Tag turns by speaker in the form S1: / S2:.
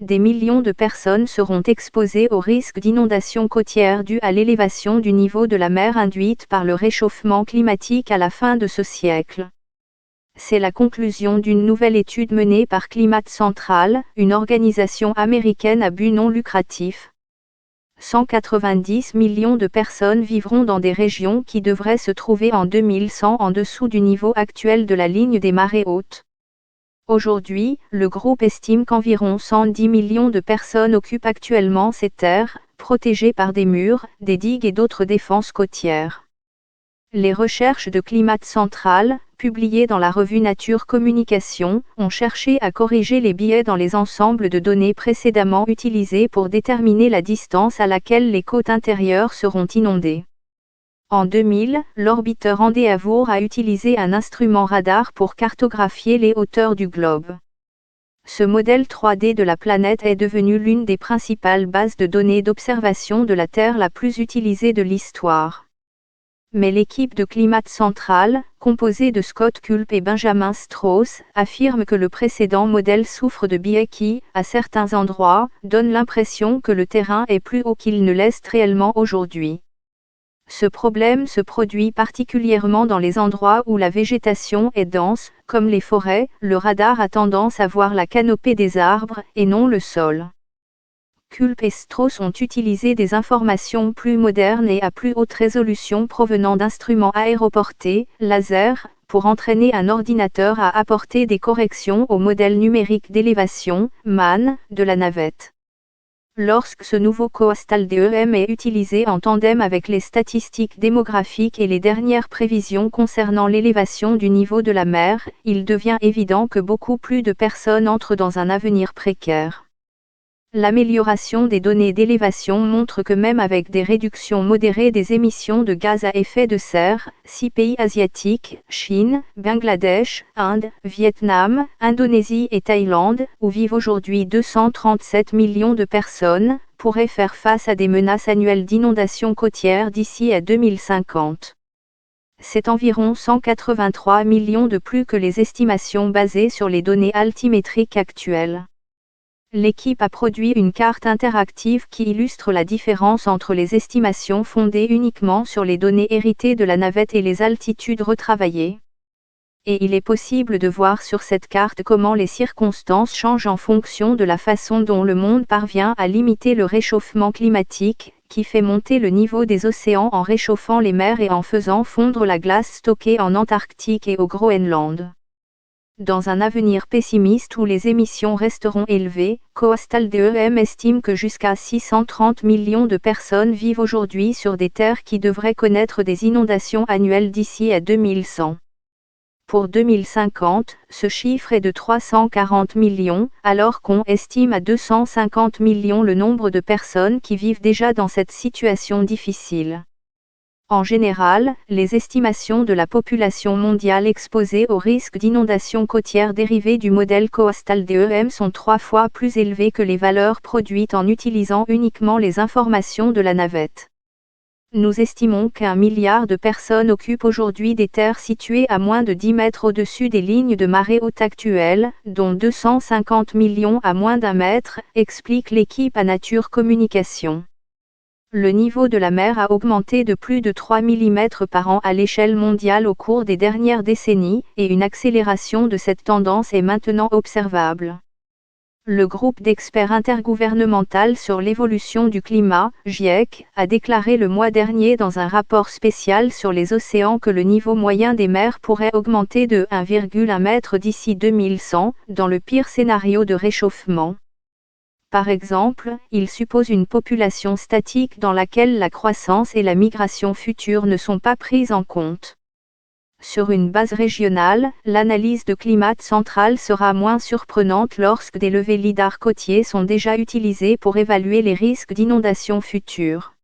S1: des millions de personnes seront exposées au risque d'inondation côtière due à l'élévation du niveau de la mer induite par le réchauffement climatique à la fin de ce siècle. C'est la conclusion d'une nouvelle étude menée par Climate Central, une organisation américaine à but non lucratif. 190 millions de personnes vivront dans des régions qui devraient se trouver en 2100 en dessous du niveau actuel de la ligne des marées hautes. Aujourd'hui, le groupe estime qu'environ 110 millions de personnes occupent actuellement ces terres, protégées par des murs, des digues et d'autres défenses côtières. Les recherches de Climate Central, publiées dans la revue Nature Communication, ont cherché à corriger les biais dans les ensembles de données précédemment utilisés pour déterminer la distance à laquelle les côtes intérieures seront inondées. En 2000, l'orbiteur Endeavour a utilisé un instrument radar pour cartographier les hauteurs du globe. Ce modèle 3D de la planète est devenu l'une des principales bases de données d'observation de la Terre la plus utilisée de l'histoire. Mais l'équipe de Climate Central, composée de Scott Culp et Benjamin Strauss, affirme que le précédent modèle souffre de biais qui, à certains endroits, donnent l'impression que le terrain est plus haut qu'il ne l'est réellement aujourd'hui. Ce problème se produit particulièrement dans les endroits où la végétation est dense, comme les forêts. Le radar a tendance à voir la canopée des arbres, et non le sol. Culp et Strauss ont utilisé des informations plus modernes et à plus haute résolution provenant d'instruments aéroportés, laser, pour entraîner un ordinateur à apporter des corrections au modèle numérique d'élévation, MAN, de la navette. Lorsque ce nouveau coastal DEM est utilisé en tandem avec les statistiques démographiques et les dernières prévisions concernant l'élévation du niveau de la mer, il devient évident que beaucoup plus de personnes entrent dans un avenir précaire. L'amélioration des données d'élévation montre que même avec des réductions modérées des émissions de gaz à effet de serre, 6 pays asiatiques, Chine, Bangladesh, Inde, Vietnam, Indonésie et Thaïlande, où vivent aujourd'hui 237 millions de personnes, pourraient faire face à des menaces annuelles d'inondations côtières d'ici à 2050. C'est environ 183 millions de plus que les estimations basées sur les données altimétriques actuelles. L'équipe a produit une carte interactive qui illustre la différence entre les estimations fondées uniquement sur les données héritées de la navette et les altitudes retravaillées. Et il est possible de voir sur cette carte comment les circonstances changent en fonction de la façon dont le monde parvient à limiter le réchauffement climatique, qui fait monter le niveau des océans en réchauffant les mers et en faisant fondre la glace stockée en Antarctique et au Groenland. Dans un avenir pessimiste où les émissions resteront élevées, Coastal DEM estime que jusqu'à 630 millions de personnes vivent aujourd'hui sur des terres qui devraient connaître des inondations annuelles d'ici à 2100. Pour 2050, ce chiffre est de 340 millions, alors qu'on estime à 250 millions le nombre de personnes qui vivent déjà dans cette situation difficile. En général, les estimations de la population mondiale exposée au risque d'inondation côtière dérivées du modèle coastal DEM sont 3 fois plus élevées que les valeurs produites en utilisant uniquement les informations de la navette. Nous estimons qu'1 milliard de personnes occupent aujourd'hui des terres situées à moins de 10 mètres au-dessus des lignes de marée haute actuelles, dont 250 millions à moins d'1 mètre, explique l'équipe à Nature Communication. Le niveau de la mer a augmenté de plus de 3 mm par an à l'échelle mondiale au cours des dernières décennies, et une accélération de cette tendance est maintenant observable. Le groupe d'experts intergouvernemental sur l'évolution du climat, GIEC, a déclaré le mois dernier dans un rapport spécial sur les océans que le niveau moyen des mers pourrait augmenter de 1,1 mètre d'ici 2100, dans le pire scénario de réchauffement. Par exemple, il suppose une population statique dans laquelle la croissance et la migration future ne sont pas prises en compte. Sur une base régionale, l'analyse de Climate Central sera moins surprenante lorsque des levées lidar côtiers sont déjà utilisées pour évaluer les risques d'inondations futures.